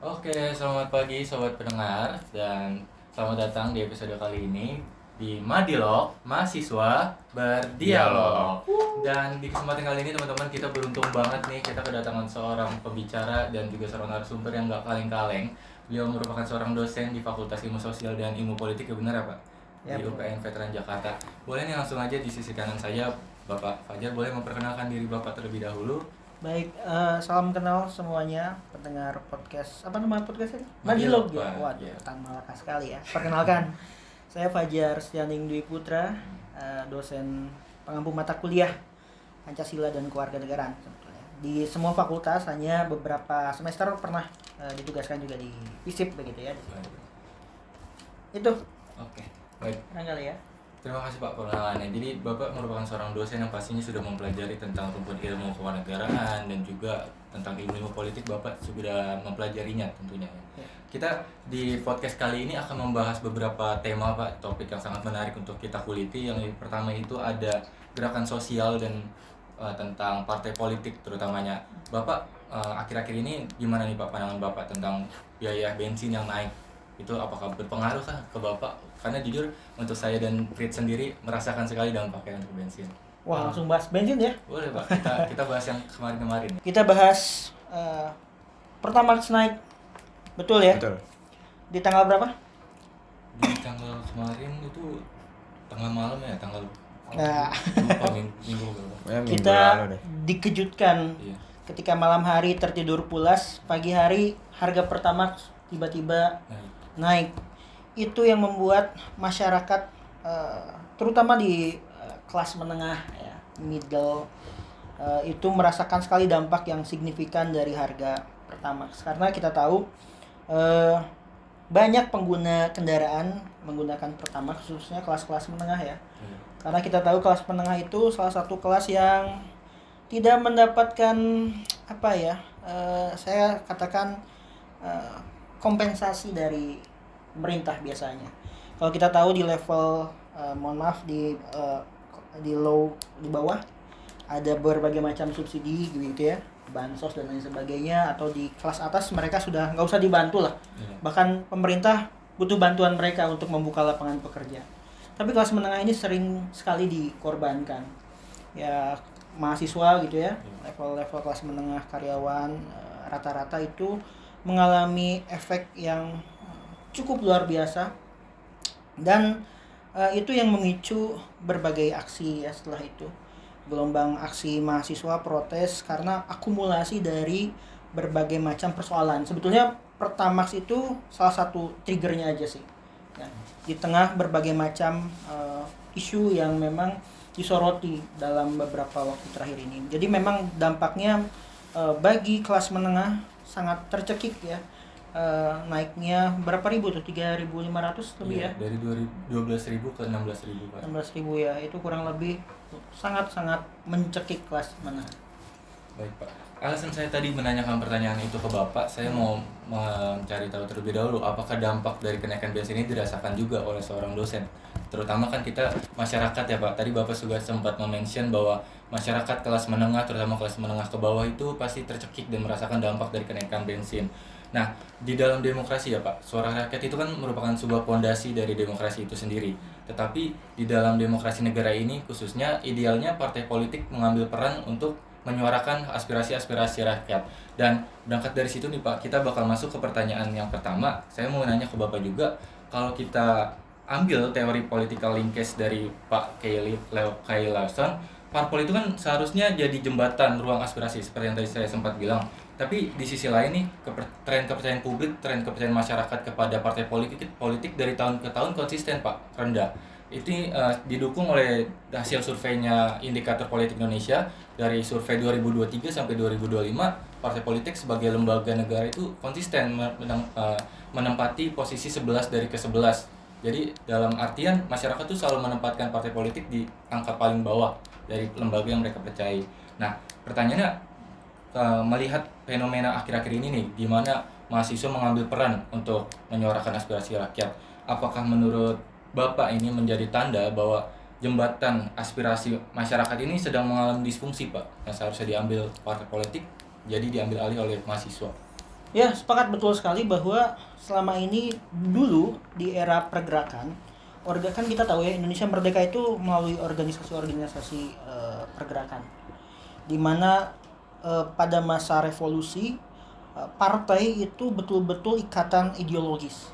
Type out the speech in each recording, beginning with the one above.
Oke, selamat pagi sobat pendengar dan selamat datang di episode kali ini di Madilog, mahasiswa berdialog. Dan di kesempatan kali ini teman-teman kita beruntung banget nih kita kedatangan seorang pembicara dan juga seorang narasumber yang gak kaleng-kaleng. Beliau merupakan seorang dosen di Fakultas Ilmu Sosial dan Ilmu Politik, ya benar ya Pak? Ya, Di UPN Veteran Jakarta. Boleh nih langsung aja di sisi kanan saya Bapak Fajar, boleh memperkenalkan diri Bapak terlebih dahulu? Baik, salam kenal semuanya pendengar podcast. Apa nama podcastnya? Madilog, Madilog ya. Pak. Waduh, Ya. tan Malaka sekali ya. Perkenalkan, saya Fajar Setianing Dwi Putra, dosen pengampu mata kuliah Pancasila dan Kewarganegaraan sebetulnya. Di semua fakultas, hanya beberapa semester pernah ditugaskan juga di FISIP begitu ya. Itu Oke, baik. barangkali ya. Terima kasih Pak pengenalannya. Jadi Bapak merupakan seorang dosen yang pastinya sudah mempelajari tentang rumpun ilmu kewarganegaraan dan juga tentang ilmu politik. Bapak sudah mempelajarinya tentunya. Ya. Kita di podcast kali ini akan membahas beberapa tema Pak, topik yang sangat menarik untuk kita kuliti. Yang pertama itu ada gerakan sosial dan tentang partai politik terutamanya. Bapak akhir-akhir ini gimana nih Pak pandangan Bapak tentang biaya bensin yang naik? Itu apakah berpengaruh kah ke Bapak? Karena jujur untuk saya dan Frit sendiri merasakan sekali dampaknya untuk bensin. Wah, langsung bahas bensin ya. Boleh Pak, kita bahas yang kemarin-kemarin. Kita bahas Pertamax naik. Betul ya? Betul. Di tanggal berapa? Di tanggal kemarin itu tanggal malam ya, tanggal Nah, lupa minggu berapa. Ya, minggu kita lalu deh. dikejutkan Iya. ketika malam hari tertidur pulas, pagi hari harga Pertamax tiba-tiba Nah, naik. Itu yang membuat masyarakat terutama di kelas menengah ya, middle, itu merasakan sekali dampak yang signifikan dari harga Pertamax. Karena kita tahu banyak pengguna kendaraan menggunakan Pertamax, khususnya kelas-kelas menengah ya. iya. Karena kita tahu kelas menengah itu salah satu kelas yang tidak mendapatkan apa ya, saya katakan kompensasi dari pemerintah biasanya. Kalau kita tahu di level mohon maaf di low, di bawah ada berbagai macam subsidi gitu ya, bansos dan lain sebagainya, atau di kelas atas mereka sudah nggak usah dibantu lah. Iya. Bahkan pemerintah butuh bantuan mereka untuk membuka lapangan pekerja. Tapi kelas menengah ini sering sekali dikorbankan. Ya mahasiswa gitu ya, level-level kelas menengah karyawan rata-rata itu mengalami efek yang cukup luar biasa, dan itu yang memicu berbagai aksi ya. Setelah itu gelombang aksi mahasiswa protes karena akumulasi dari berbagai macam persoalan. Sebetulnya Pertamax itu salah satu triggernya aja sih ya, di tengah berbagai macam isu yang memang disoroti dalam beberapa waktu terakhir ini. Jadi memang dampaknya bagi kelas menengah sangat tercekik ya. Naiknya berapa ribu tuh? 3.500 lebih Iya, ya. dari 12.000 ke 16.000 Pak. 16.000 ya. Itu kurang lebih sangat-sangat mencekik kelas menengah. Baik Pak. Alasan saya tadi menanyakan pertanyaan itu ke Bapak, saya mau mencari tahu terlebih dahulu apakah dampak dari kenaikan bensin ini dirasakan juga oleh seorang dosen. Terutama kan kita masyarakat ya Pak. Tadi Bapak juga sempat mention bahwa masyarakat kelas menengah, terutama kelas menengah ke bawah itu pasti tercekik dan merasakan dampak dari kenaikan bensin. Nah, di dalam demokrasi ya Pak, suara rakyat itu kan merupakan sebuah fondasi dari demokrasi itu sendiri. Tetapi di dalam demokrasi negara ini khususnya idealnya partai politik mengambil peran untuk menyuarakan aspirasi-aspirasi rakyat. Dan berangkat dari situ nih Pak, kita bakal masuk ke pertanyaan yang pertama. Saya mau nanya ke Bapak juga, kalau kita ambil teori political linkage dari Pak Kay Lawson, parpol itu kan seharusnya jadi jembatan ruang aspirasi seperti yang tadi saya sempat bilang. Tapi di sisi lain nih, tren kepercayaan publik, tren kepercayaan masyarakat kepada partai politik dari tahun ke tahun konsisten Pak, rendah. Itu didukung oleh hasil surveinya Indikator Politik Indonesia dari survei 2023 sampai 2025, partai politik sebagai lembaga negara itu konsisten menempati posisi 11 dari ke-11. Jadi dalam artian masyarakat tuh selalu menempatkan partai politik di angka paling bawah dari lembaga yang mereka percayai. Nah, pertanyaannya melihat fenomena akhir-akhir ini nih, di mana mahasiswa mengambil peran untuk menyuarakan aspirasi rakyat. Apakah menurut Bapak ini menjadi tanda bahwa jembatan aspirasi masyarakat ini sedang mengalami disfungsi Pak, yang seharusnya diambil partai politik jadi diambil alih oleh mahasiswa? Ya, sepakat betul sekali bahwa selama ini dulu di era pergerakan, kan kita tahu ya Indonesia merdeka itu melalui organisasi-organisasi pergerakan, di mana pada masa revolusi partai itu betul-betul ikatan ideologis.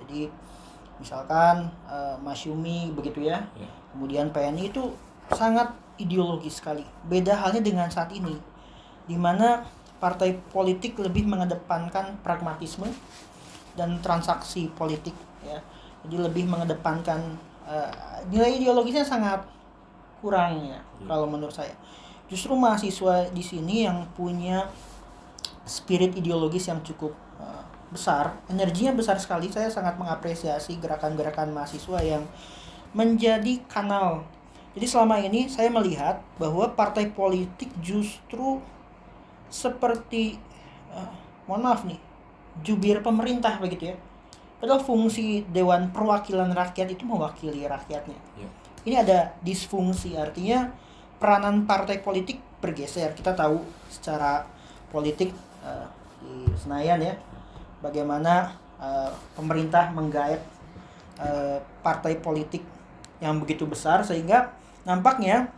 Jadi misalkan Masyumi begitu ya, kemudian PNI itu sangat ideologis sekali. Beda halnya dengan saat ini, di mana partai politik lebih mengedepankan pragmatisme dan transaksi politik ya. Jadi lebih mengedepankan nilai ideologisnya sangat kurang ya kalau menurut saya. Justru mahasiswa di sini yang punya spirit ideologis yang cukup besar, energinya besar sekali. Saya sangat mengapresiasi gerakan-gerakan mahasiswa yang menjadi kanal. Jadi selama ini saya melihat bahwa partai politik justru seperti mohon maaf nih, jubir pemerintah begitu ya. Padahal fungsi Dewan Perwakilan Rakyat itu mewakili rakyatnya. Ini ada disfungsi, artinya peranan partai politik bergeser. Kita tahu secara politik di Senayan ya, bagaimana pemerintah menggaet partai politik yang begitu besar, sehingga nampaknya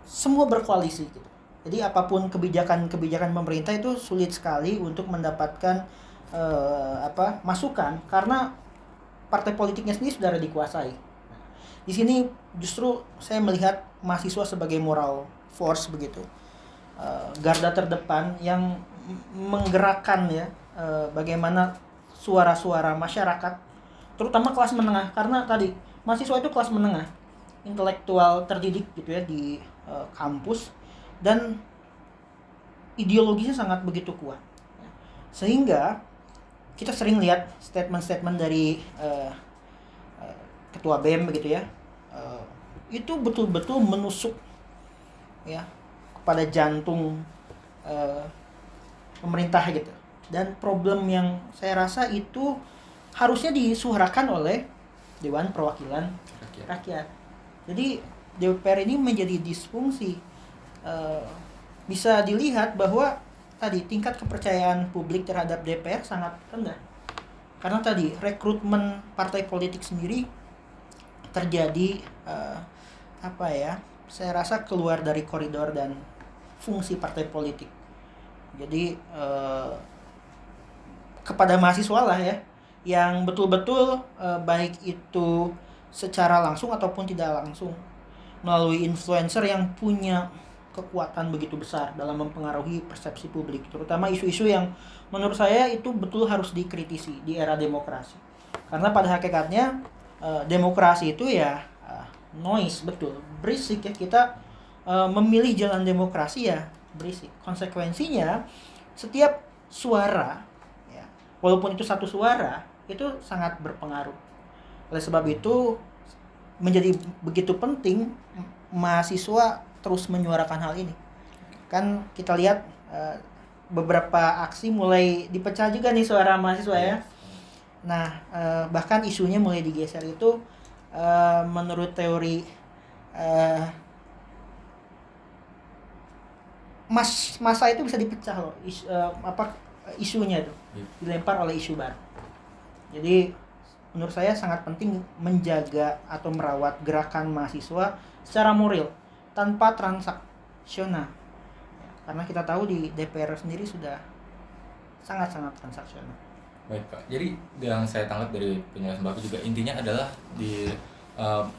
semua berkoalisi gitu. Jadi apapun kebijakan pemerintah itu sulit sekali untuk mendapatkan masukan karena partai politiknya sendiri sudah dikuasai. Di sini justru saya melihat mahasiswa sebagai moral force begitu, garda terdepan yang menggerakkan ya bagaimana suara-suara masyarakat, terutama kelas menengah, karena tadi mahasiswa itu kelas menengah, intelektual terdidik gitu ya di kampus, dan ideologisnya sangat begitu kuat, sehingga kita sering lihat statement-statement dari ketua BEM begitu ya, itu betul-betul menusuk ya kepada jantung pemerintah gitu. Dan problem yang saya rasa itu harusnya disuarakan oleh Dewan Perwakilan Rakyat. Jadi DPR ini menjadi disfungsi. Bisa dilihat bahwa tadi tingkat kepercayaan publik terhadap DPR sangat rendah. Karena tadi rekrutmen partai politik sendiri terjadi saya rasa keluar dari koridor dan fungsi partai politik. Jadi kepada mahasiswa lah ya, yang betul-betul baik itu secara langsung ataupun tidak langsung melalui influencer yang punya kekuatan begitu besar dalam mempengaruhi persepsi publik, terutama isu-isu yang menurut saya itu betul harus dikritisi di era demokrasi. Karena pada hakikatnya demokrasi itu ya noise, betul, berisik ya. Kita memilih jalan demokrasi ya berisik. Konsekuensinya setiap suara ya, walaupun itu satu suara, itu sangat berpengaruh. Oleh sebab itu menjadi begitu penting mahasiswa terus menyuarakan hal ini. Kan kita lihat beberapa aksi mulai dipecah juga nih suara mahasiswa ya. Nah, bahkan isunya mulai digeser itu menurut teori masa itu bisa dipecah loh, isunya tuh dilempar oleh isu baru. Jadi menurut saya sangat penting menjaga atau merawat gerakan mahasiswa secara moral tanpa transaksional. Karena kita tahu di DPR sendiri sudah sangat-sangat transaksional. Baik Pak, jadi yang saya tangkap dari penjelasan Bapak juga intinya adalah di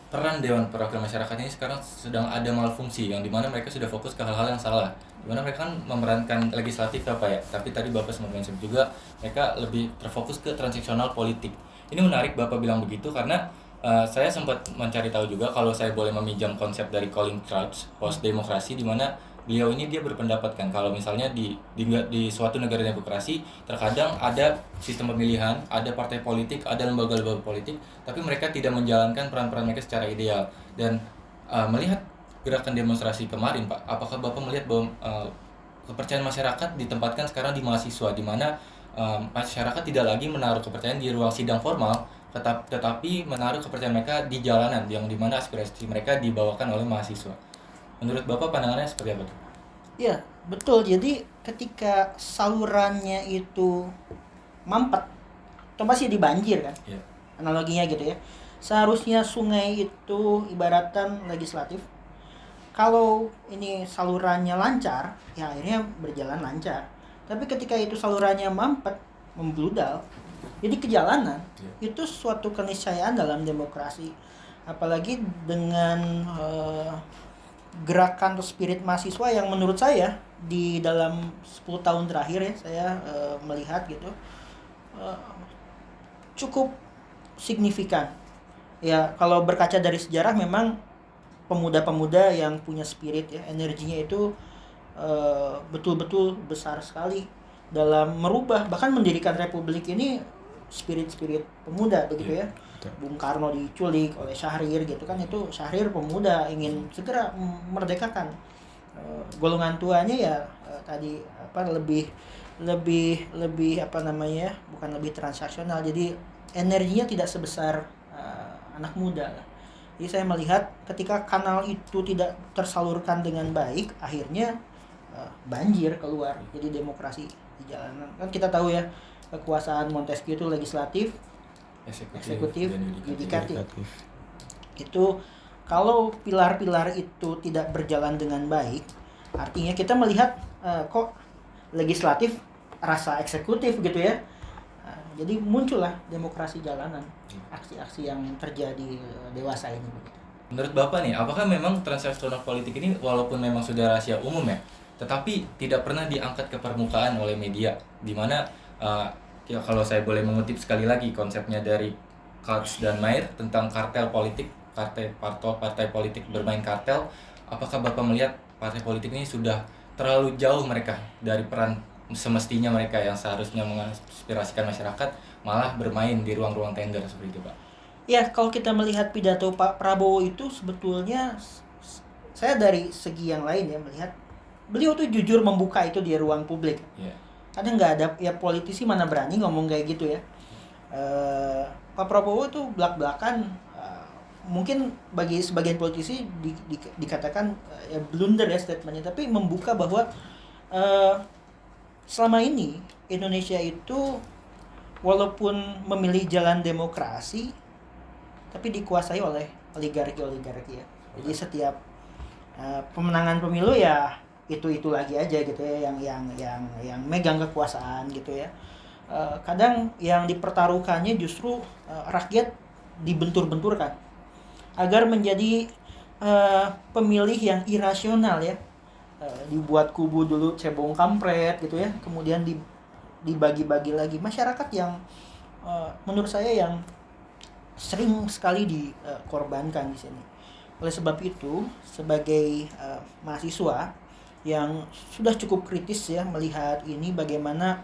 peran Dewan Perwakilan Masyarakat ini sekarang sedang ada malfungsi, yang dimana mereka sudah fokus ke hal-hal yang salah. Dimana mereka kan memerankan legislatif apa ya, tapi tadi Bapak sempat mention juga mereka lebih terfokus ke transaksional politik. Ini menarik Bapak bilang begitu karena saya sempat mencari tahu juga, kalau saya boleh meminjam konsep dari Colin Crouch, post demokrasi, di mana beliau ini dia berpendapat kan kalau misalnya di suatu negara demokrasi terkadang ada sistem pemilihan, ada partai politik, ada lembaga-lembaga politik, tapi mereka tidak menjalankan peran-peran mereka secara ideal. Dan melihat gerakan demonstrasi kemarin Pak, apakah Bapak melihat bahwa kepercayaan masyarakat ditempatkan sekarang di mahasiswa, di mana masyarakat tidak lagi menaruh kepercayaan di ruang sidang formal, tetapi menaruh kepercayaan mereka di jalanan, yang dimana aspirasi mereka dibawakan oleh mahasiswa. Menurut Bapak pandangannya seperti apa tuh? Ya, Betul, jadi ketika salurannya itu mampet, itu pasti dibanjir kan, Ya. analoginya gitu ya. Seharusnya sungai itu ibaratan legislatif. Kalau ini salurannya lancar, ya akhirnya berjalan lancar. Tapi ketika itu salurannya mampet, membludal, jadi kejalanan, Ya. itu suatu keniscayaan dalam demokrasi. Apalagi dengan gerakan atau spirit mahasiswa yang menurut saya di dalam 10 tahun terakhir ya, saya melihat gitu eh, cukup signifikan. Ya, kalau berkaca dari sejarah memang pemuda-pemuda yang punya spirit ya, energinya itu betul-betul besar sekali dalam merubah, bahkan mendirikan republik ini spirit-spirit pemuda begitu ya. Betul. Bung Karno diculik oleh Syahrir gitu kan, itu Syahrir pemuda ingin segera memerdekakan. Golongan tuanya ya tadi apa lebih lebih lebih apa namanya, bukan lebih transaksional, jadi energinya tidak sebesar anak muda lah. Jadi saya melihat ketika kanal itu tidak tersalurkan dengan baik, akhirnya banjir keluar. Jadi demokrasi di jalanan. Kan kita tahu ya, kekuasaan Montesquieu itu legislatif, eksekutif, dan yudikatif. Itu kalau pilar-pilar itu tidak berjalan dengan baik, artinya kita melihat kok legislatif rasa eksekutif gitu ya. Jadi muncullah demokrasi jalanan, aksi-aksi yang terjadi dewasa ini begitu. Menurut Bapak nih, apakah memang transaksional politik ini walaupun memang sudah rahasia umum ya, tetapi tidak pernah diangkat ke permukaan oleh media, di mana ya kalau saya boleh mengutip sekali lagi konsepnya dari Katz dan Mayer tentang kartel politik, partai politik bermain kartel, apakah Bapak melihat partai politik ini sudah terlalu jauh mereka dari peran semestinya mereka yang seharusnya menginspirasikan masyarakat, malah bermain di ruang-ruang tender seperti itu, Pak? Ya, kalau kita melihat pidato Pak Prabowo itu sebetulnya saya dari segi yang lain ya melihat beliau tuh jujur membuka itu di ruang publik. Yeah. Kadang nggak ada ya, politisi mana berani ngomong kayak gitu ya. Pak Prabowo tuh belak-belakan, mungkin bagi sebagian politisi dikatakan ya blunder ya statementnya, tapi membuka bahwa selama ini Indonesia itu walaupun memilih jalan demokrasi, tapi dikuasai oleh oligarki ya. Jadi setiap pemenangan pemilu ya itu lagi aja gitu ya, yang megang kekuasaan gitu ya. Kadang yang dipertaruhkannya justru rakyat dibentur-benturkan agar menjadi pemilih yang irasional ya. Dibuat kubu dulu cebong kampret gitu ya, kemudian dibagi-bagi lagi. Masyarakat yang menurut saya yang sering sekali dikorbankan di sini. Oleh sebab itu, sebagai mahasiswa yang sudah cukup kritis ya melihat ini, bagaimana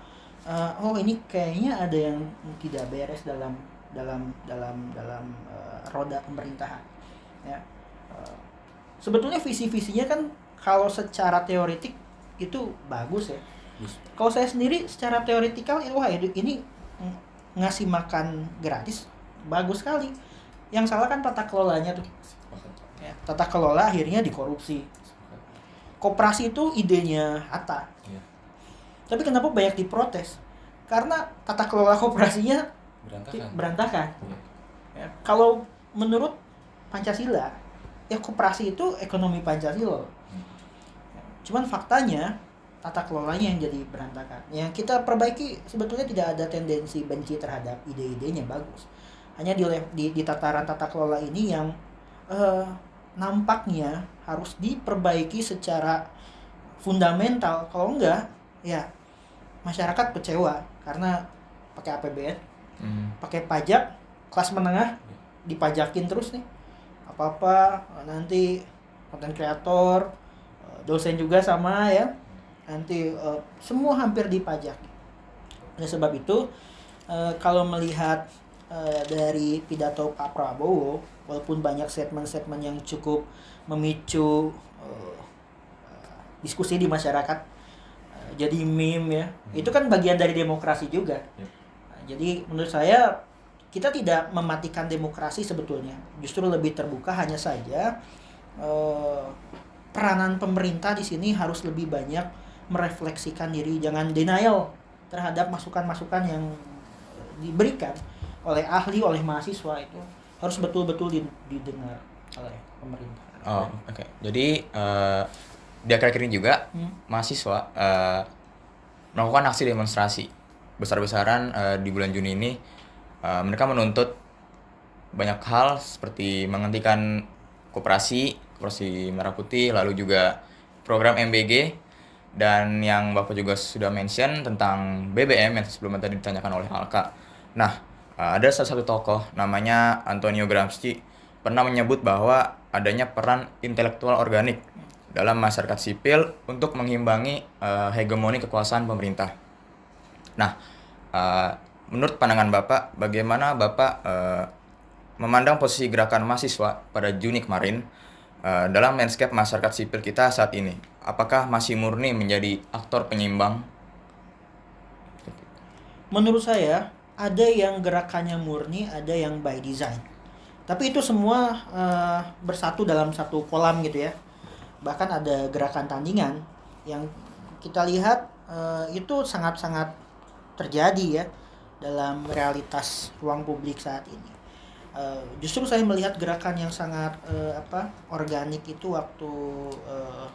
oh ini kayaknya ada yang tidak beres dalam roda pemerintahan ya. Sebetulnya visi-visinya kan kalau secara teoretik itu bagus ya. Kalau saya sendiri secara teoretikal wah ini ngasih makan gratis bagus sekali. Yang salah kan tata kelolanya tuh. Ya, tata kelola akhirnya dikorupsi. Koperasi itu idenya Hatta. Ya. Tapi kenapa banyak diprotes? Karena tata kelola koperasinya berantakan. Ya, kalau menurut Pancasila, ya koperasi itu ekonomi Pancasila. Cuman faktanya tata kelolanya yang jadi berantakan. Yang kita perbaiki sebetulnya tidak ada tendensi benci terhadap ide-idenya, bagus. Hanya di tataran tata kelola ini yang nampaknya harus diperbaiki secara fundamental. Kalau enggak, ya masyarakat kecewa karena pakai APBN, pakai pajak, kelas menengah dipajakin terus nih. Apa-apa nanti konten kreator, dosen juga sama ya, nanti semua hampir dipajak. Oleh sebab itu kalau melihat dari pidato Pak Prabowo, walaupun banyak statement-statement yang cukup memicu diskusi di masyarakat, jadi meme ya, itu kan bagian dari demokrasi juga. Jadi menurut saya kita tidak mematikan demokrasi sebetulnya, justru lebih terbuka. Hanya saja peranan pemerintah di sini harus lebih banyak merefleksikan diri, jangan denial terhadap masukan-masukan yang diberikan oleh ahli, oleh mahasiswa, itu harus betul-betul didengar oleh pemerintah. Oh, oke. Jadi di akhir-akhir ini juga mahasiswa melakukan aksi demonstrasi besar-besaran di bulan Juni ini. Mereka menuntut banyak hal seperti menghentikan koperasi Merah Putih, lalu juga program MBG, dan yang Bapak juga sudah mention tentang BBM yang sebelumnya tadi ditanyakan oleh Alka. Nah, ada salah satu tokoh namanya Antonio Gramsci pernah menyebut bahwa adanya peran intelektual organik dalam masyarakat sipil untuk mengimbangi hegemoni kekuasaan pemerintah. Nah, menurut pandangan Bapak, bagaimana Bapak memandang posisi gerakan mahasiswa pada Juni kemarin dalam landscape masyarakat sipil kita saat ini? Apakah masih murni menjadi aktor penyeimbang? Menurut saya, ada yang gerakannya murni, ada yang by design. Tapi itu semua bersatu dalam satu kolam gitu ya. Bahkan ada gerakan tandingan yang kita lihat itu sangat-sangat terjadi ya dalam realitas ruang publik saat ini. Justru saya melihat gerakan yang sangat organik itu waktu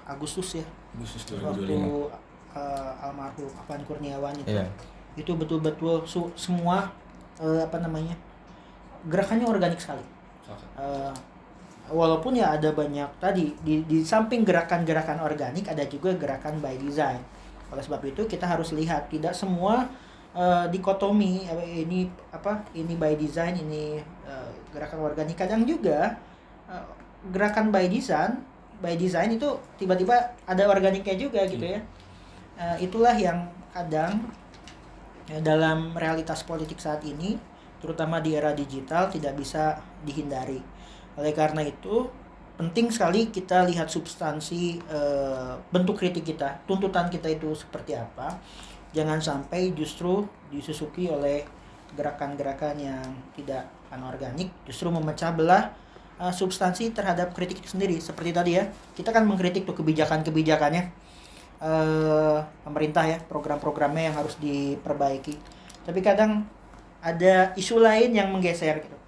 Agustus 2025. Waktu almarhum Afan Kurniawan itu. Yeah. Itu betul-betul semua gerakannya organik sekali. Walaupun ya ada banyak tadi di samping gerakan-gerakan organik ada juga gerakan by design. Oleh sebab itu kita harus lihat tidak semua dikotomi ini by design, ini gerakan organik. Kadang juga gerakan by design itu tiba-tiba ada organiknya juga gitu ya. Itulah yang kadang dalam realitas politik saat ini, terutama di era digital, tidak bisa dihindari. Oleh karena itu penting sekali kita lihat substansi bentuk kritik kita, tuntutan kita itu seperti apa. Jangan sampai justru disusupi oleh gerakan-gerakan yang tidak anorganik, justru memecah belah substansi terhadap kritik itu sendiri. Seperti tadi ya, kita kan mengkritik tuh kebijakan-kebijakannya pemerintah ya, program-programnya yang harus diperbaiki. Tapi kadang ada isu lain yang menggeser gitu,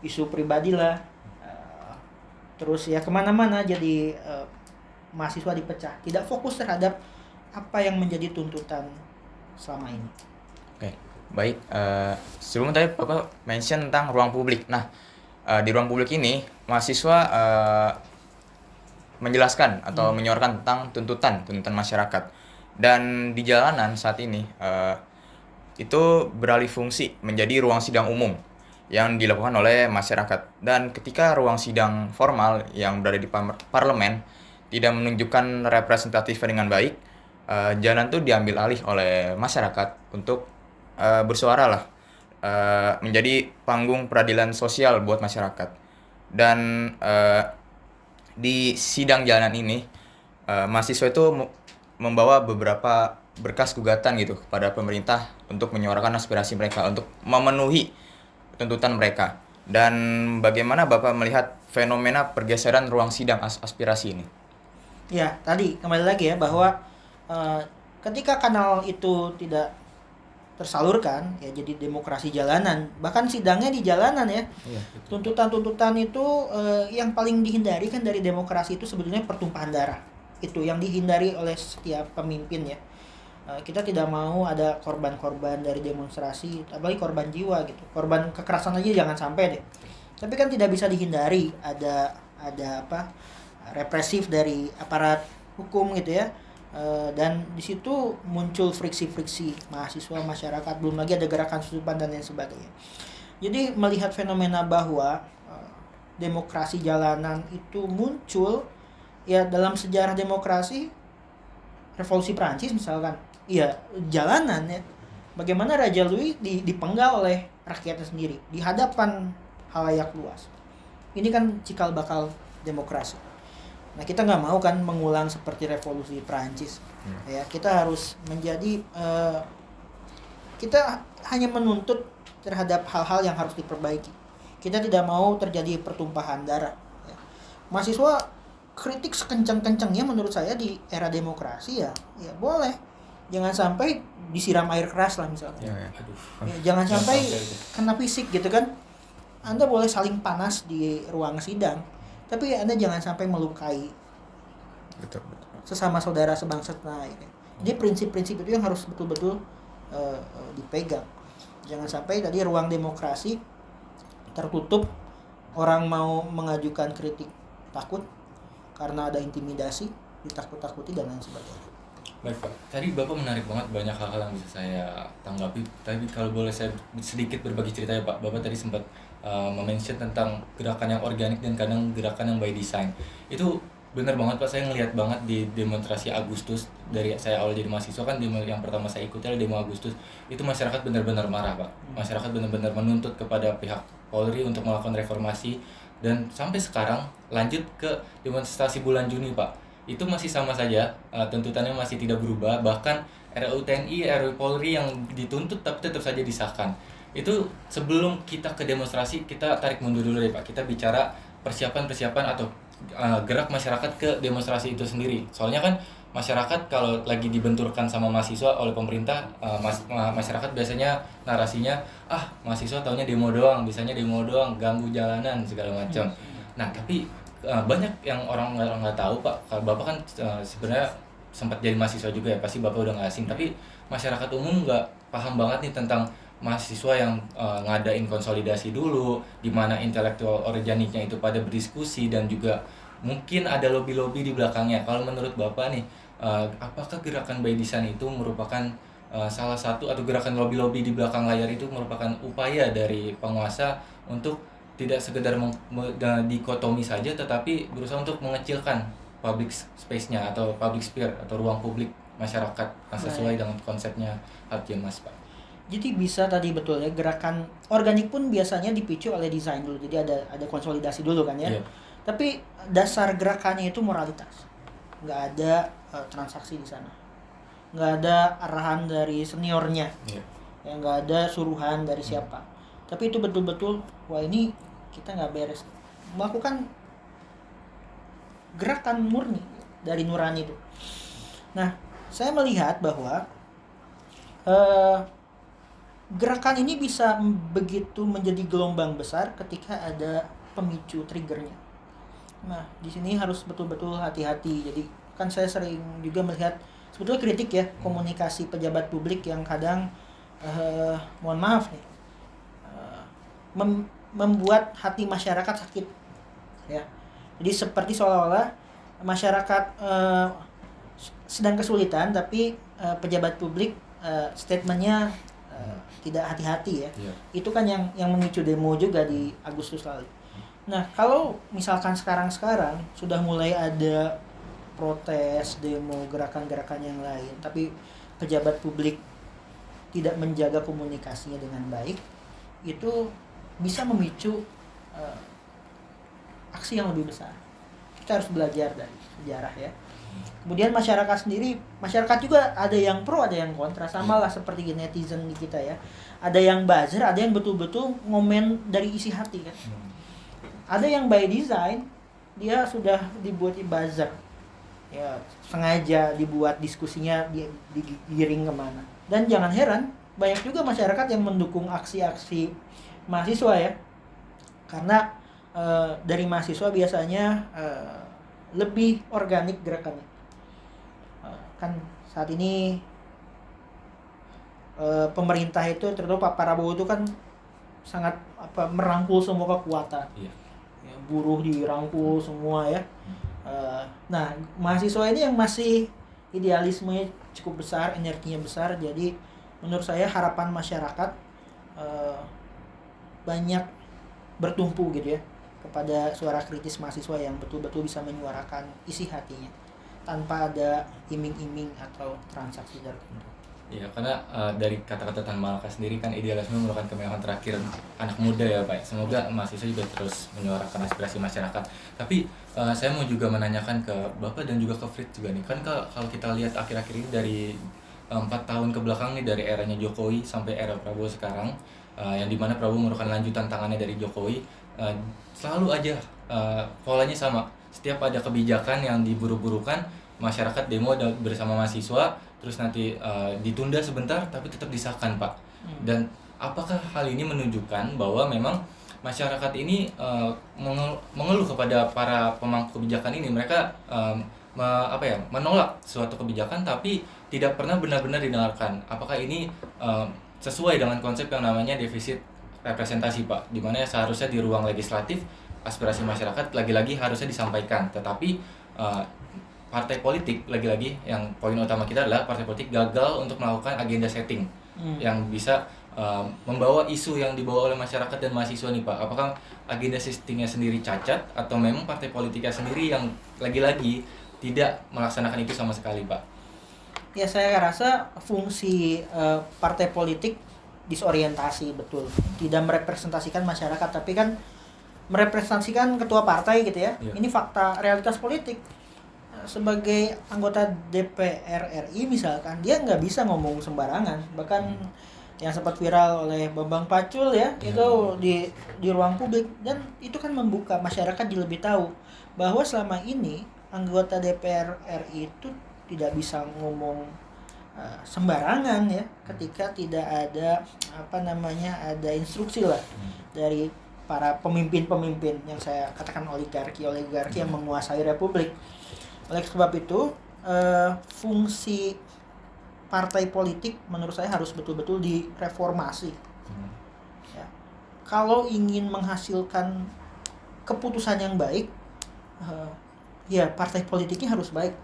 isu pribadi lah, terus ya kemana-mana, jadi mahasiswa dipecah, tidak fokus terhadap apa yang menjadi tuntutan selama ini. Oke, baik. Sebelum tadi Bapak mention tentang ruang publik. Nah, di ruang publik ini mahasiswa menjelaskan atau menyuarakan tentang tuntutan masyarakat. Dan di jalanan saat ini itu beralih fungsi menjadi ruang sidang umum yang dilakukan oleh masyarakat. Dan ketika ruang sidang formal yang berada di parlemen tidak menunjukkan representatif dengan baik, jalan itu diambil alih oleh masyarakat untuk bersuara lah, menjadi panggung peradilan sosial buat masyarakat. Dan di sidang jalanan ini mahasiswa itu membawa beberapa berkas gugatan gitu kepada pemerintah untuk menyuarakan aspirasi mereka, untuk memenuhi tuntutan mereka. Dan bagaimana Bapak melihat fenomena pergeseran ruang sidang aspirasi ini? Ya, tadi kembali lagi ya bahwa ketika kanal itu tidak tersalurkan ya, jadi demokrasi jalanan, bahkan sidangnya di jalanan ya. Tuntutan-tuntutan itu yang paling dihindari kan dari demokrasi itu sebetulnya pertumpahan darah. Itu yang dihindari oleh setiap pemimpin ya. Kita tidak mau ada korban-korban dari demonstrasi, apalagi korban jiwa gitu. Korban kekerasan aja jangan sampai deh. Tapi kan tidak bisa dihindari ada represif dari aparat hukum gitu ya. Dan di situ muncul friksi-friksi mahasiswa, masyarakat, belum lagi ada gerakan susupan dan lain sebagainya. Jadi melihat fenomena bahwa demokrasi jalanan itu muncul ya dalam sejarah demokrasi, revolusi Prancis misalkan, ya jalanan ya. Bagaimana Raja Louis dipenggal oleh rakyatnya sendiri di hadapan halayak luas. Ini kan cikal bakal demokrasi. Nah, kita nggak mau kan mengulang seperti revolusi Prancis. Ya, kita harus menjadi kita hanya menuntut terhadap hal-hal yang harus diperbaiki. Kita tidak mau terjadi pertumpahan darah. Ya. Mahasiswa kritik sekencang-kencangnya menurut saya di era demokrasi ya boleh. Jangan sampai disiram air keras lah misalnya. Aduh. Ya, jangan sampai itu. kena fisik gitu kan. Anda boleh saling panas di ruang sidang, tapi Anda jangan sampai melukai Betul. sesama saudara sebangsa tanah air. Jadi prinsip-prinsip itu yang harus betul-betul dipegang. Jangan sampai tadi ruang demokrasi tertutup, orang mau mengajukan kritik takut karena ada intimidasi, ditakut-takuti dan lain sebagainya. Baik Pak, tadi Bapak menarik banget, banyak hal-hal yang bisa saya tanggapi. Tapi kalau boleh saya sedikit berbagi cerita ya Pak. Bapak tadi sempat mention tentang gerakan yang organik dan kadang gerakan yang by design. Itu benar banget Pak, saya ngelihat banget di demonstrasi Agustus. Dari saya awal jadi mahasiswa kan, demo yang pertama saya ikuti adalah demo Agustus. Itu masyarakat benar-benar marah Pak. Masyarakat benar-benar menuntut kepada pihak Polri untuk melakukan reformasi. Dan sampai sekarang lanjut ke demonstrasi bulan Juni Pak, itu masih sama saja, tuntutannya masih tidak berubah. Bahkan RUU TNI, RUU Polri yang dituntut tapi tetap saja disahkan. Itu sebelum kita ke demonstrasi, kita tarik mundur dulu deh Pak. Kita bicara persiapan atau gerak masyarakat ke demonstrasi itu sendiri. Soalnya kan masyarakat kalau lagi dibenturkan sama mahasiswa oleh pemerintah, masyarakat biasanya narasinya, mahasiswa taunya demo doang, bisanya demo doang, ganggu jalanan segala macam. Nah tapi banyak yang orang nggak tahu Pak. Kalau Bapak kan sebenarnya sempat jadi mahasiswa juga ya, pasti Bapak udah nggak asing. Tapi masyarakat umum nggak paham banget nih tentang mahasiswa yang ngadain konsolidasi dulu, di mana intelektual organiknya itu pada berdiskusi dan juga mungkin ada lobby-lobby di belakangnya. Kalau menurut Bapak nih, apakah gerakan by design itu merupakan salah satu, atau gerakan lobby-lobby di belakang layar itu merupakan upaya dari penguasa untuk tidak sekedar dikotomi saja, tetapi berusaha untuk mengecilkan public space-nya atau public sphere atau ruang publik masyarakat sesuai dengan konsepnya Hartjemas Pak. Jadi bisa tadi betul ya, gerakan organik pun biasanya dipicu oleh desain dulu. Jadi ada konsolidasi dulu kan ya. Iya. Tapi dasar gerakannya itu moralitas. Nggak ada transaksi di sana. Nggak ada arahan dari seniornya. Iya. Ya, nggak ada suruhan dari siapa. Tapi itu betul-betul, wah ini kita nggak beres. Melakukan gerakan murni dari nurani itu. Nah, saya melihat bahwa gerakan ini bisa begitu menjadi gelombang besar ketika ada pemicu triggernya. Nah, di sini harus betul-betul hati-hati. Jadi kan saya sering juga melihat sebetulnya kritik ya komunikasi pejabat publik yang kadang mohon maaf nih membuat hati masyarakat sakit ya. Jadi seperti seolah-olah masyarakat sedang kesulitan, tapi pejabat publik statementnya tidak hati-hati ya. Itu kan yang memicu demo juga di Agustus lalu. Nah, kalau misalkan sekarang sudah mulai ada protes, demo, gerakan-gerakan yang lain, tapi pejabat publik tidak menjaga komunikasinya dengan baik, itu bisa memicu aksi yang lebih besar. Kita harus belajar dari sejarah ya. Kemudian masyarakat juga ada yang pro, ada yang kontra, sama lah seperti netizen di kita ya. Ada yang buzzer, ada yang betul-betul ngomen dari isi hati kan. Ada yang by design, dia sudah dibuat buzzer ya, sengaja dibuat diskusinya digiring kemana. Dan jangan heran, banyak juga masyarakat yang mendukung aksi-aksi mahasiswa ya, karena dari mahasiswa biasanya lebih organik gerakannya. Kan saat ini pemerintah itu, terutama Pak Prabowo itu kan sangat merangkul semua kekuatan. Ya, buruh dirangkul semua ya. Nah, mahasiswa ini yang masih idealismenya cukup besar, energinya besar. Jadi menurut saya harapan masyarakat banyak bertumpu gitu ya kepada suara kritis mahasiswa yang betul-betul bisa menyuarakan isi hatinya tanpa ada iming-iming atau transaksi tertentu. Iya, karena dari kata-kata Tan Malaka sendiri kan, idealisme merupakan kemewahan terakhir anak muda ya Pak. Semoga mahasiswa juga terus menyuarakan aspirasi masyarakat. Tapi saya mau juga menanyakan ke Bapak dan juga ke Frit juga nih. Kan kalau kita lihat akhir-akhir ini dari 4 tahun ke belakang nih, dari eranya Jokowi sampai era Prabowo sekarang, yang dimana Prabowo merupakan lanjutan tangannya dari Jokowi, selalu aja polanya sama. setiap ada kebijakan yang diburu-burukan, masyarakat demo bersama mahasiswa, terus nanti ditunda sebentar tapi tetap disahkan, Pak. Dan apakah hal ini menunjukkan bahwa memang masyarakat ini mengeluh kepada para pemangku kebijakan ini, mereka menolak suatu kebijakan tapi tidak pernah benar-benar didengarkan. Apakah ini sesuai dengan konsep yang namanya defisit representasi, Pak, di mana seharusnya di ruang legislatif aspirasi masyarakat lagi-lagi harusnya disampaikan, tetapi partai politik, lagi-lagi yang poin utama kita adalah partai politik gagal untuk melakukan agenda setting yang bisa membawa isu yang dibawa oleh masyarakat dan mahasiswa nih, Pak. Apakah agenda settingnya sendiri cacat atau memang partai politiknya sendiri yang lagi-lagi tidak melaksanakan itu sama sekali, Pak? Ya, saya rasa fungsi partai politik disorientasi, betul. Tidak merepresentasikan masyarakat, tapi kan merepresentasikan ketua partai gitu ya. Ini fakta realitas politik. Sebagai anggota DPR RI misalkan, dia nggak bisa ngomong sembarangan. Bahkan yang sempat viral oleh Bambang Pacul ya, itu di ruang publik, dan itu kan membuka masyarakat jadi lebih tahu bahwa selama ini anggota DPR RI itu tidak bisa ngomong sembarangan ya, ketika tidak ada ada instruksi lah dari para pemimpin-pemimpin yang saya katakan oligarki yang menguasai republik. Oleh sebab itu fungsi partai politik menurut saya harus betul-betul direformasi. Ya. Kalau ingin menghasilkan keputusan yang baik, ya partai politiknya harus baik,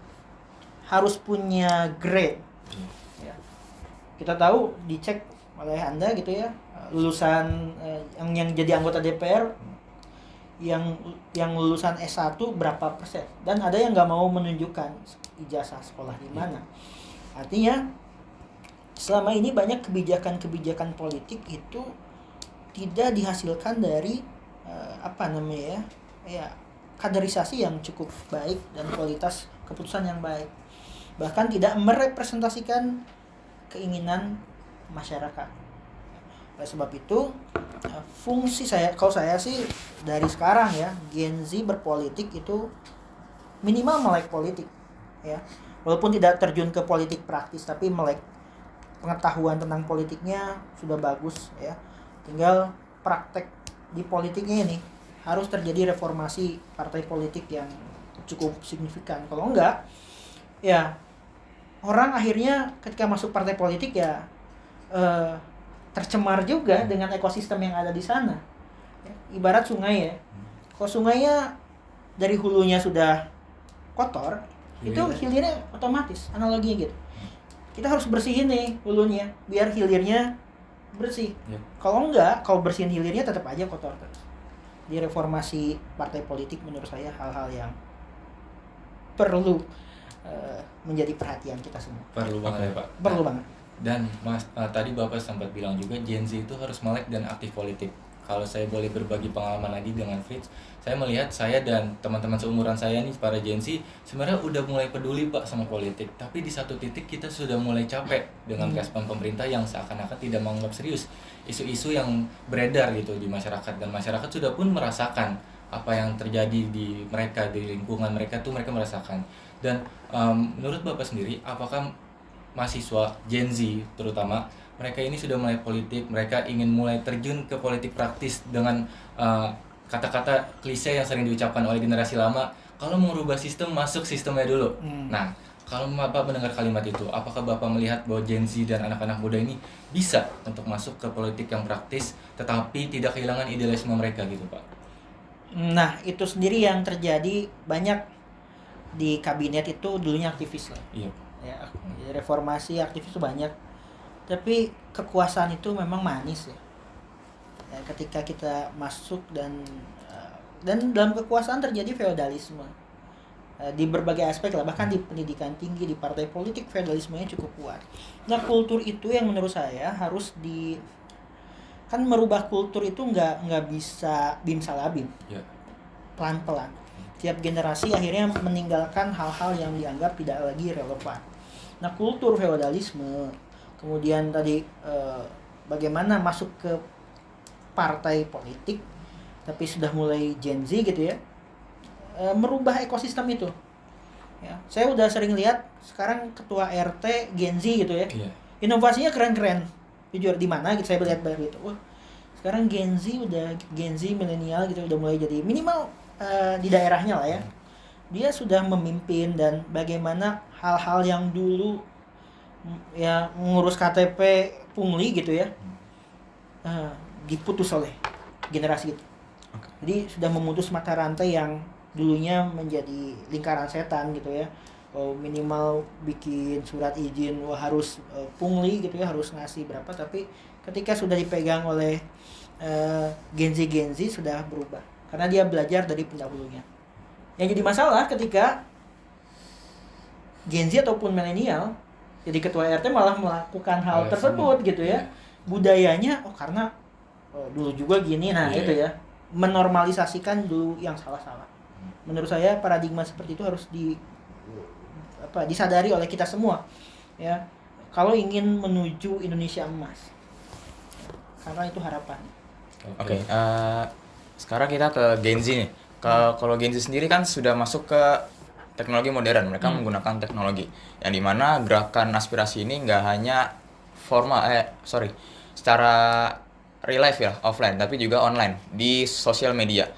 harus punya grade. Ya. Kita tahu, dicek oleh Anda gitu ya, lulusan yang jadi anggota DPR yang lulusan S1 berapa persen, dan ada yang nggak mau menunjukkan ijazah sekolah di mana. Artinya selama ini banyak kebijakan-kebijakan politik itu tidak dihasilkan dari kaderisasi yang cukup baik dan kualitas keputusan yang baik, bahkan tidak merepresentasikan keinginan masyarakat. Oleh sebab itu fungsi kalau saya sih dari sekarang ya, Gen Z berpolitik itu minimal melek politik ya, walaupun tidak terjun ke politik praktis, tapi melek pengetahuan tentang politiknya sudah bagus ya. Tinggal praktek di politiknya ini harus terjadi reformasi partai politik yang cukup signifikan. Kalau enggak, ya orang akhirnya ketika masuk partai politik ya tercemar juga dengan ekosistem yang ada di sana. Ya, ibarat sungai ya. Kalau sungainya dari hulunya sudah kotor, itu hilirnya otomatis, analoginya gitu. Kita harus bersihin nih hulunya biar hilirnya bersih. Kalau enggak, kalau bersihin hilirnya tetap aja kotor terus. Di reformasi partai politik menurut saya hal-hal yang perlu menjadi perhatian kita semua. Perlu banget ya, Pak. Perlu banget. Dan Mas, tadi Bapak sempat bilang juga Gen Z itu harus melek dan aktif politik. Kalau saya boleh berbagi pengalaman lagi dengan Fritz, saya melihat saya dan teman-teman seumuran saya nih, para Gen Z, sebenarnya udah mulai peduli, Pak, sama politik. Tapi di satu titik kita sudah mulai capek dengan respon pemerintah yang seakan-akan tidak menganggap serius isu-isu yang beredar gitu di masyarakat. Dan masyarakat sudah pun merasakan apa yang terjadi di mereka, di lingkungan mereka tuh mereka merasakan. Dan menurut Bapak sendiri, apakah mahasiswa Gen Z terutama mereka ini sudah mulai politik, mereka ingin mulai terjun ke politik praktis dengan kata-kata klise yang sering diucapkan oleh generasi lama, kalau mau merubah sistem, masuk sistemnya dulu. Nah, kalau Bapak mendengar kalimat itu, apakah Bapak melihat bahwa Gen Z dan anak-anak muda ini bisa untuk masuk ke politik yang praktis tetapi tidak kehilangan idealisme mereka gitu, Pak? Nah, itu sendiri yang terjadi banyak di kabinet itu dulunya aktivis lah. Iya. Ya, reformasi aktivis itu banyak, tapi kekuasaan itu memang manis ya. Ya, ketika kita masuk dan dalam kekuasaan terjadi feodalisme di berbagai aspek lah, bahkan di pendidikan tinggi, di partai politik feodalismenya cukup kuat. Nah, kultur itu yang menurut saya harus kan merubah kultur itu nggak bisa bim salabim, pelan-pelan. Tiap generasi akhirnya meninggalkan hal-hal yang dianggap tidak lagi relevan. Nah, kultur feodalisme, kemudian tadi bagaimana masuk ke partai politik, tapi sudah mulai Gen Z gitu ya, merubah ekosistem itu. Ya, saya udah sering lihat sekarang ketua RT Gen Z gitu ya. Iya. Inovasinya keren-keren. Jujur di mana gitu saya lihat baru itu. Wah, sekarang Gen Z milenial gitu udah mulai jadi minimal di daerahnya lah ya. Dia sudah memimpin dan bagaimana hal-hal yang dulu ya ngurus KTP pungli gitu ya. Diputus oleh generasi itu. Jadi sudah memutus mata rantai yang dulunya menjadi lingkaran setan gitu ya. Minimal bikin surat izin harus pungli gitu ya, harus ngasih berapa, tapi ketika sudah dipegang oleh Gen Z sudah berubah karena dia belajar dari pendahulunya. Yang jadi masalah ketika Gen Z ataupun milenial jadi ketua RT malah melakukan hal tersebut gitu ya. Budayanya karena dulu juga gini, itu ya, menormalisasikan dulu yang salah-salah. Menurut saya paradigma seperti itu harus disadari oleh kita semua ya, kalau ingin menuju Indonesia emas, karena itu harapan. Oke, sekarang kita ke Gen Z nih. Kalau Gen Z sendiri kan sudah masuk ke teknologi modern, mereka menggunakan teknologi yang dimana gerakan aspirasi ini nggak hanya secara real life ya, offline, tapi juga online di sosial media.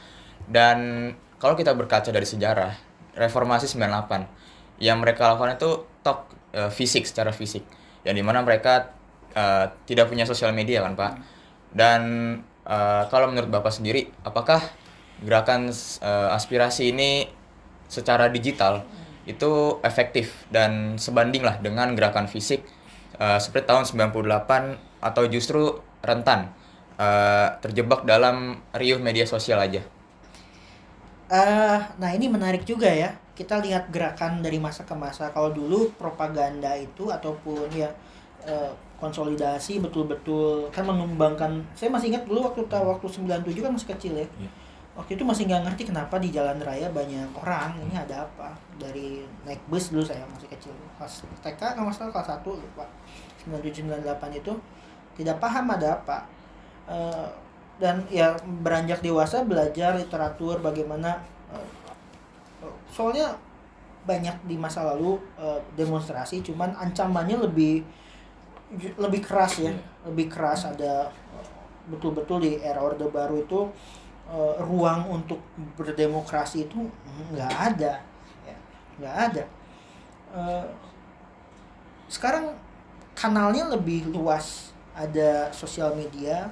Dan kalau kita berkaca dari sejarah reformasi 98, yang mereka lakukan itu secara fisik, yang dimana mereka tidak punya sosial media kan Pak. Dan kalau menurut Bapak sendiri, apakah gerakan aspirasi ini secara digital itu efektif dan sebanding lah dengan gerakan fisik seperti tahun 98, atau justru rentan terjebak dalam riuh media sosial aja? Nah ini menarik juga ya, kita lihat gerakan dari masa ke masa. Kalau dulu propaganda itu ataupun ya konsolidasi betul-betul kan mengembangkan. Saya masih ingat dulu waktu 97 kan masih kecil ya. Waktu itu masih nggak ngerti kenapa di jalan raya banyak orang, ini ada apa. Dari naik bus dulu, saya masih kecil, kelas TK kalau nggak salah, kelas 1 lupa, 97-98 itu tidak paham ada apa. Dan ya beranjak dewasa belajar literatur bagaimana, soalnya banyak di masa lalu demonstrasi, cuman ancamannya lebih keras ya, lebih keras. Ada betul-betul di era Orde Baru itu ruang untuk berdemokrasi itu nggak ada ya, nggak ada. Sekarang kanalnya lebih luas, ada sosial media,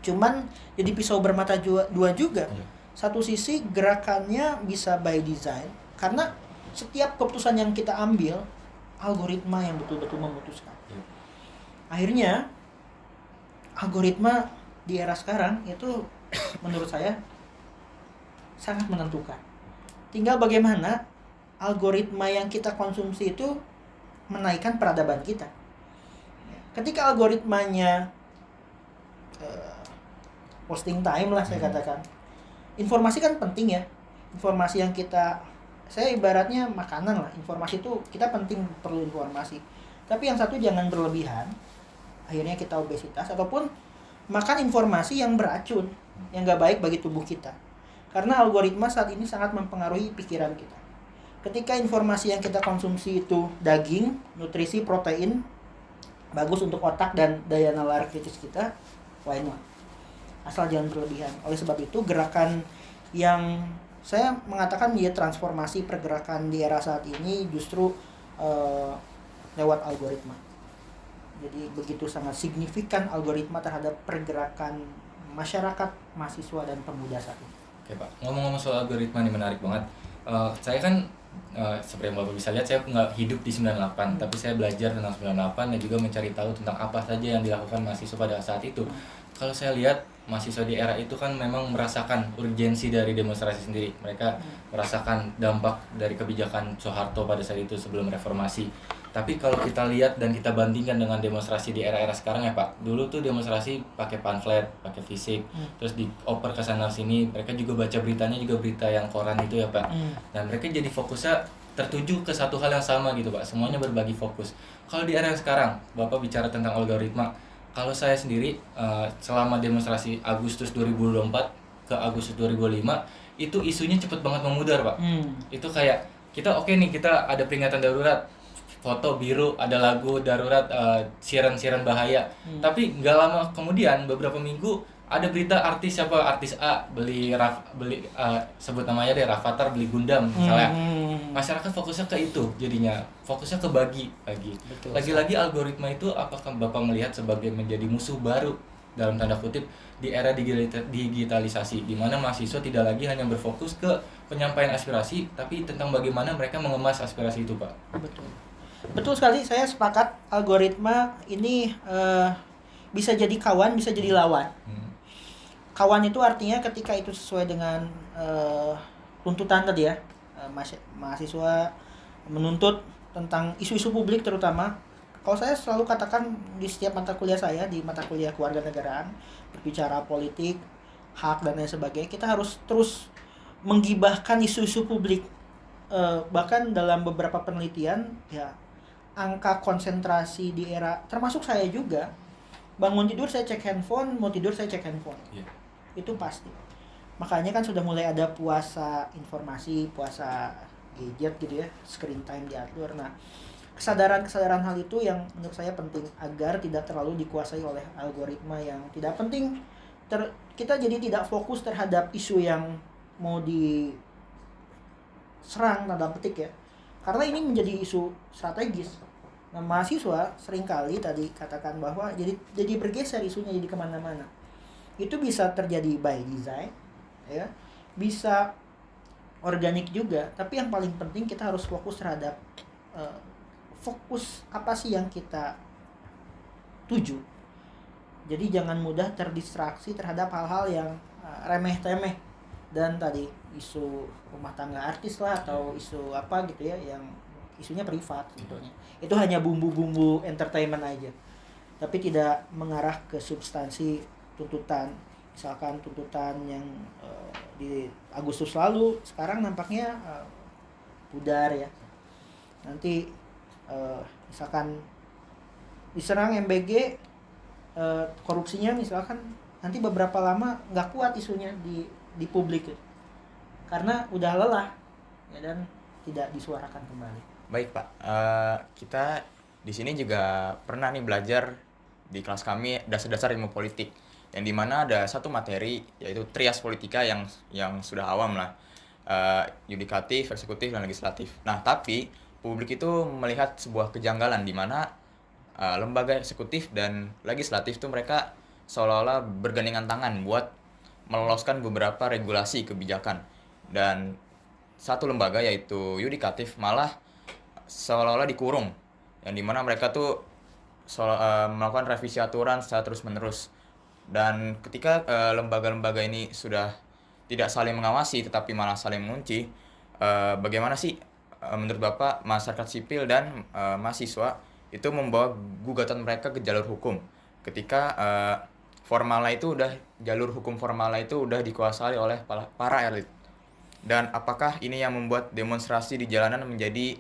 cuman jadi pisau bermata dua juga. Satu sisi gerakannya bisa by design, karena setiap keputusan yang kita ambil algoritma yang betul-betul memutuskan. Akhirnya algoritma di era sekarang itu menurut saya sangat menentukan. Tinggal bagaimana algoritma yang kita konsumsi itu menaikkan peradaban kita. Ketika algoritmanya posting time lah saya katakan, informasi kan penting ya. Informasi yang saya ibaratnya makanan lah. Informasi itu kita penting, perlu informasi. Tapi yang satu jangan berlebihan, akhirnya kita obesitas ataupun makan informasi yang beracun, yang nggak baik bagi tubuh kita. Karena algoritma saat ini sangat mempengaruhi pikiran kita. Ketika informasi yang kita konsumsi itu daging, nutrisi, protein, bagus untuk otak dan daya nalar kritis kita, why not? Asal jangan berlebihan. Oleh sebab itu gerakan yang saya mengatakan dia transformasi pergerakan di era saat ini justru lewat algoritma. Jadi begitu sangat signifikan algoritma terhadap pergerakan masyarakat, mahasiswa, dan pemuda saat ini. Oke Pak, ngomong-ngomong soal algoritma ini menarik banget. Saya kan seperti yang Bapak bisa lihat, saya nggak hidup di 98, tapi saya belajar tentang 98 dan juga mencari tahu tentang apa saja yang dilakukan mahasiswa pada saat itu. Kalau saya lihat, mahasiswa di era itu kan memang merasakan urgensi dari demonstrasi sendiri. Mereka merasakan dampak dari kebijakan Soeharto pada saat itu sebelum reformasi. Tapi kalau kita lihat dan kita bandingkan dengan demonstrasi di era-era sekarang ya Pak, dulu tuh demonstrasi pakai pamflet, pakai fisik, terus dioper ke sana sini. Mereka juga baca beritanya juga berita yang koran itu ya Pak. Dan mereka jadi fokusnya tertuju ke satu hal yang sama gitu Pak. Semuanya berbagi fokus. Kalau di era yang sekarang, Bapak bicara tentang algoritma. Kalau saya sendiri selama demonstrasi Agustus 2024 ke Agustus 2005 itu isunya cepet banget memudar, Pak. Itu kayak kita oke nih, kita ada peringatan darurat, foto biru, ada lagu darurat, siaran-siaran bahaya. Tapi nggak lama kemudian, beberapa minggu, ada berita artis A beli sebut namanya deh, Rafathar beli Gundam misalnya. Masyarakat fokusnya ke itu, jadinya fokusnya ke bagi lagi. Lagi-lagi algoritma itu apakah Bapak melihat sebagai menjadi musuh baru dalam tanda kutip di era digitalisasi, di mana mahasiswa tidak lagi hanya berfokus ke penyampaian aspirasi, tapi tentang bagaimana mereka mengemas aspirasi itu, Pak. Betul sekali, saya sepakat. Algoritma ini bisa jadi kawan, bisa jadi lawan. Kawan itu artinya ketika itu sesuai dengan tuntutan tadi ya, mahasiswa menuntut tentang isu-isu publik terutama. Kalau saya selalu katakan di setiap mata kuliah saya, di mata kuliah kewarganegaraan, berbicara politik, hak dan lain sebagainya, kita harus terus menggibahkan isu-isu publik. Bahkan dalam beberapa penelitian ya, angka konsentrasi di era, termasuk saya juga, bangun tidur saya cek handphone, mau tidur saya cek handphone. Itu pasti. Makanya kan sudah mulai ada puasa informasi, puasa gadget gitu ya, screen time diatur. Nah, kesadaran hal itu yang menurut saya penting agar tidak terlalu dikuasai oleh algoritma yang tidak penting. Kita jadi tidak fokus terhadap isu yang mau diserang tanda petik ya, karena ini menjadi isu strategis. Nah, mahasiswa seringkali tadi katakan bahwa jadi bergeser isunya, jadi kemana-mana. Itu bisa terjadi by design ya, bisa organik juga, tapi yang paling penting kita harus fokus terhadap fokus apa sih yang kita tuju. Jadi jangan mudah terdistraksi terhadap hal-hal yang remeh-temeh, dan tadi isu rumah tangga artis lah, atau isu apa gitu ya, yang isunya privat sebetulnya. Itu hanya bumbu-bumbu entertainment aja, tapi tidak mengarah ke substansi tuntutan. Misalkan tuntutan yang di Agustus lalu, sekarang nampaknya pudar ya. Nanti misalkan diserang MBG, korupsinya misalkan, nanti beberapa lama nggak kuat isunya di publik ya, karena udah lelah ya, dan tidak disuarakan kembali. Baik Pak, kita di sini juga pernah nih belajar di kelas kami dasar-dasar ilmu politik, yang dimana ada satu materi yaitu trias politika yang sudah awam lah, yudikatif, eksekutif, dan legislatif. Nah, tapi publik itu melihat sebuah kejanggalan di mana lembaga eksekutif dan legislatif itu mereka seolah-olah bergandengan tangan buat meloloskan beberapa regulasi kebijakan, dan satu lembaga yaitu yudikatif malah seolah-olah dikurung, yang dimana mereka tuh melakukan revisi aturan secara terus-menerus. Dan ketika lembaga-lembaga ini sudah tidak saling mengawasi tetapi malah saling mengunci, bagaimana sih menurut Bapak masyarakat sipil dan mahasiswa itu membawa gugatan mereka ke jalur hukum ketika jalur hukum formalnya itu udah dikuasai oleh para elit? Dan apakah ini yang membuat demonstrasi di jalanan menjadi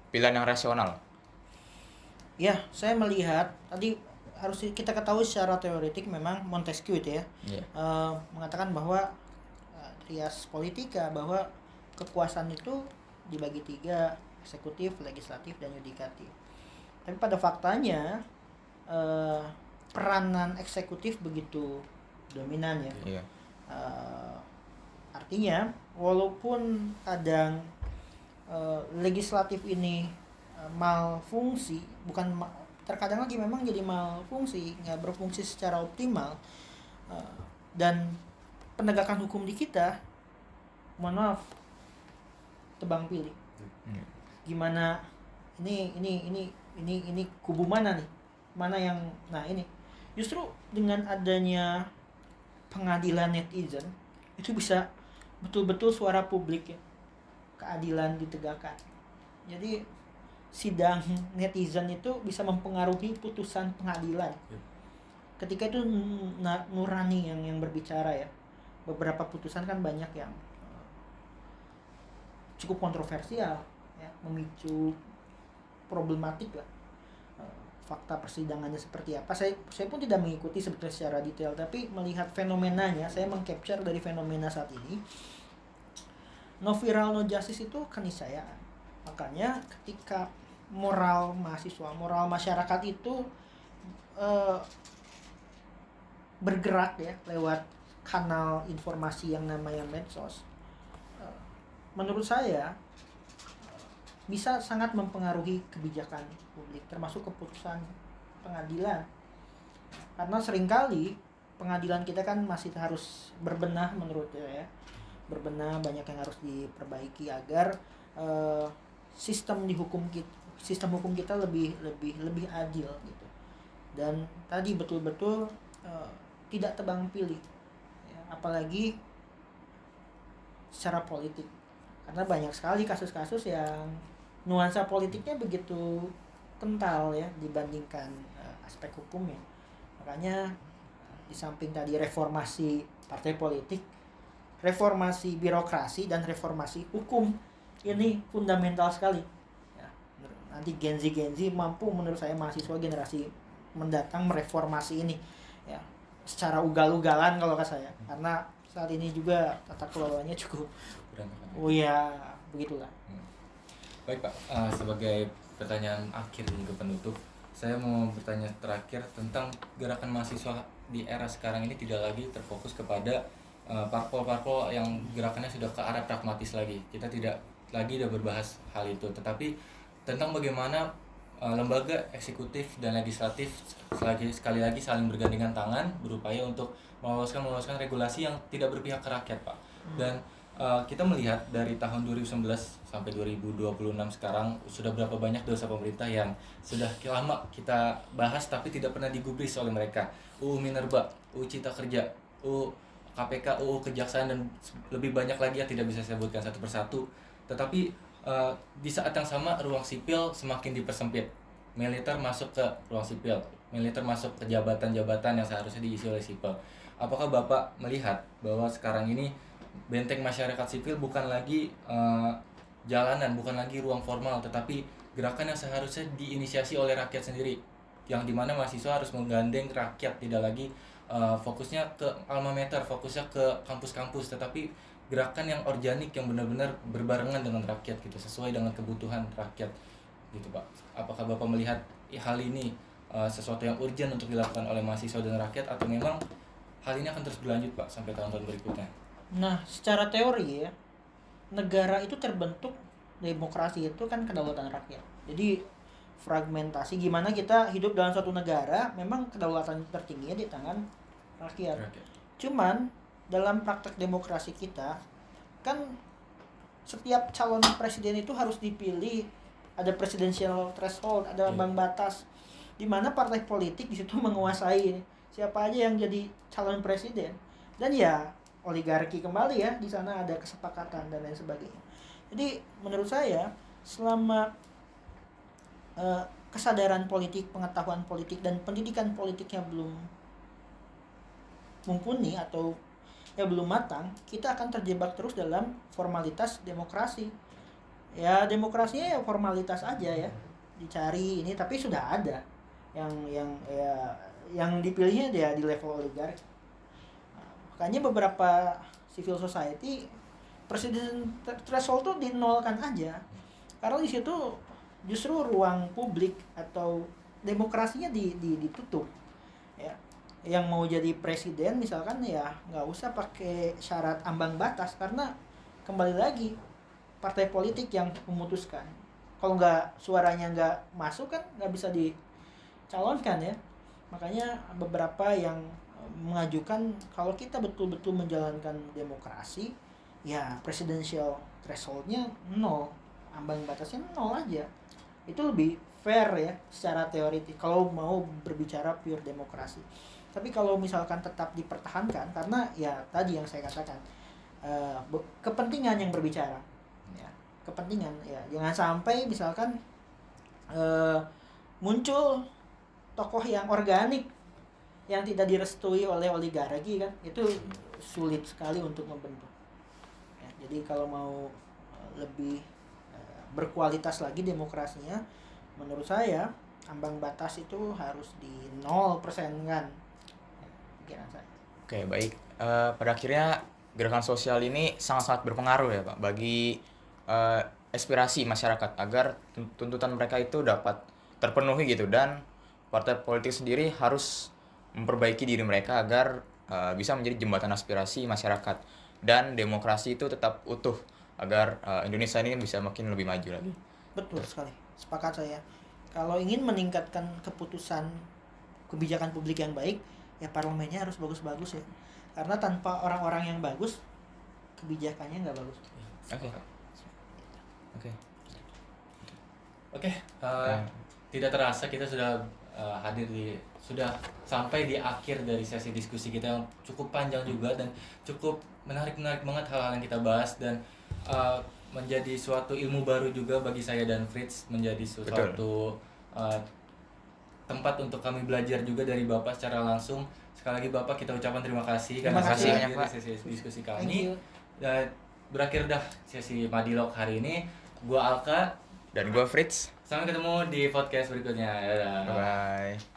pilihan yang rasional? Ya, saya melihat tadi harus kita ketahui secara teoretik memang Montesquieu itu ya, mengatakan bahwa trias politika, bahwa kekuasaan itu dibagi 3, eksekutif, legislatif, dan yudikatif. Tapi pada faktanya peranan eksekutif begitu dominan ya. Artinya walaupun kadang legislatif ini malfungsi, terkadang lagi memang jadi malfungsi, nggak berfungsi secara optimal, dan penegakan hukum di kita, mohon maaf, tebang pilih. Gimana ini kubu mana nih? Mana yang ini justru dengan adanya pengadilan netizen itu bisa betul-betul suara publik ya, keadilan ditegakkan. Jadi sidang netizen itu bisa mempengaruhi putusan pengadilan. Ketika itu nurani yang berbicara ya. Beberapa putusan kan banyak yang cukup kontroversial ya, memicu problematik lah. fakta persidangannya seperti apa. Saya pun tidak mengikuti sebetulnya secara detail, tapi melihat fenomenanya, saya mengcapture dari fenomena saat ini. No viral, no justice itu keniscayaan. Makanya ketika moral mahasiswa, moral masyarakat itu bergerak ya lewat kanal informasi yang namanya medsos, menurut saya bisa sangat mempengaruhi kebijakan publik, termasuk keputusan pengadilan. Karena seringkali pengadilan kita kan masih harus berbenah menurut saya ya. Berbenah, banyak yang harus diperbaiki agar sistem hukum kita lebih adil gitu. Dan tadi betul-betul tidak tebang pilih, ya, apalagi secara politik, karena banyak sekali kasus-kasus yang nuansa politiknya begitu kental ya dibandingkan aspek hukumnya. Makanya di samping tadi reformasi partai politik, reformasi birokrasi dan reformasi hukum ini fundamental sekali ya. Nanti Gen Z mampu, menurut saya mahasiswa generasi mendatang mereformasi ini ya, secara ugal-ugalan kalau kata saya, karena saat ini juga tata kelolanya cukup begitulah. Baik Pak, sebagai pertanyaan akhir dan juga penutup, saya mau bertanya terakhir tentang gerakan mahasiswa di era sekarang ini tidak lagi terfokus kepada parpol-parpol yang gerakannya sudah ke arah pragmatis lagi. Kita tidak lagi berbahas hal itu, tetapi tentang bagaimana lembaga eksekutif dan legislatif sekali lagi saling bergandengan tangan berupaya untuk meloloskan regulasi yang tidak berpihak ke rakyat, Pak. Dan kita melihat dari tahun 2019 sampai 2026 sekarang sudah berapa banyak dosa pemerintah yang sudah lama kita bahas tapi tidak pernah digubris oleh mereka. UU Minerba, UU Cipta Kerja, UU KPK, UU Kejaksaan, dan lebih banyak lagi yang tidak bisa saya sebutkan satu persatu. Tetapi di saat yang sama ruang sipil semakin dipersempit. Militer masuk ke ruang sipil, militer masuk ke jabatan-jabatan yang seharusnya diisi oleh sipil. Apakah Bapak melihat bahwa sekarang ini benteng masyarakat sipil bukan lagi jalanan, bukan lagi ruang formal, tetapi gerakan yang seharusnya diinisiasi oleh rakyat sendiri, yang dimana mahasiswa harus menggandeng rakyat, tidak lagi fokusnya ke alma mater, fokusnya ke kampus-kampus, tetapi gerakan yang organik yang benar-benar berbarengan dengan rakyat gitu, sesuai dengan kebutuhan rakyat gitu Pak. Apakah Bapak melihat hal ini sesuatu yang urgent untuk dilakukan oleh mahasiswa dan rakyat, atau memang hal ini akan terus berlanjut Pak sampai tahun-tahun berikutnya? Nah, secara teori ya, negara itu terbentuk, demokrasi itu kan kedaulatan rakyat. Jadi fragmentasi, gimana kita hidup dalam suatu negara, memang kedaulatan tertingginya di tangan rakyat. Cuman dalam praktek demokrasi kita kan setiap calon presiden itu harus dipilih, ada presidential threshold, ada ambang batas, di mana partai politik di situ menguasai siapa aja yang jadi calon presiden, dan ya oligarki kembali ya, di sana ada kesepakatan dan lain sebagainya. Jadi menurut saya selama kesadaran politik, pengetahuan politik, dan pendidikan politiknya belum mumpuni atau ya belum matang, kita akan terjebak terus dalam formalitas demokrasi. Ya demokrasinya ya formalitas aja ya, dicari ini, tapi sudah ada yang dipilihnya dia di level oligarki. Makanya beberapa civil society presiden threshold tuh dinolkan aja, karena di situ justru ruang publik atau demokrasinya ditutup ya. Yang mau jadi presiden misalkan ya nggak usah pakai syarat ambang batas, karena kembali lagi partai politik yang memutuskan. Kalau nggak, suaranya nggak masuk kan nggak bisa dicalonkan ya. Makanya beberapa yang mengajukan kalau kita betul-betul menjalankan demokrasi ya presidential thresholdnya 0, ambang batasnya 0 aja, itu lebih fair ya secara teoritik kalau mau berbicara pure demokrasi. Tapi kalau misalkan tetap dipertahankan, karena ya tadi yang saya katakan, kepentingan yang berbicara ya, kepentingan ya, jangan sampai misalkan muncul tokoh yang organik yang tidak direstui oleh oligarki kan, itu sulit sekali untuk membentuk ya. Jadi kalau mau lebih berkualitas lagi demokrasinya, menurut saya ambang batas itu harus di 0% kan. Ya, pikiran saya. Oke, baik. Pada akhirnya gerakan sosial ini sangat-sangat berpengaruh ya Pak bagi aspirasi masyarakat agar tuntutan mereka itu dapat terpenuhi gitu, dan partai politik sendiri harus memperbaiki diri mereka agar bisa menjadi jembatan aspirasi masyarakat dan demokrasi itu tetap utuh agar Indonesia ini bisa makin lebih maju lagi. Betul sekali, sepakat saya. Kalau ingin meningkatkan keputusan kebijakan publik yang baik, ya parlemennya harus bagus-bagus ya. Karena tanpa orang-orang yang bagus, kebijakannya nggak bagus. Oke. Oke. Oke, tidak terasa kita sudah sudah sampai di akhir dari sesi diskusi kita yang cukup panjang juga dan cukup menarik banget hal-hal yang kita bahas, dan menjadi suatu ilmu baru juga bagi saya dan Fritz, menjadi suatu tempat untuk kami belajar juga dari Bapak secara langsung. Sekali lagi Bapak, kita ucapkan terima kasih Terima karena kasih sudah banyak, hadir Pak. di sesi diskusi Thank kami. you. Dan berakhir dah sesi Madilog hari ini. Gua Alka, Dan gue Fritz. sampai ketemu di podcast berikutnya. Dadah. Bye.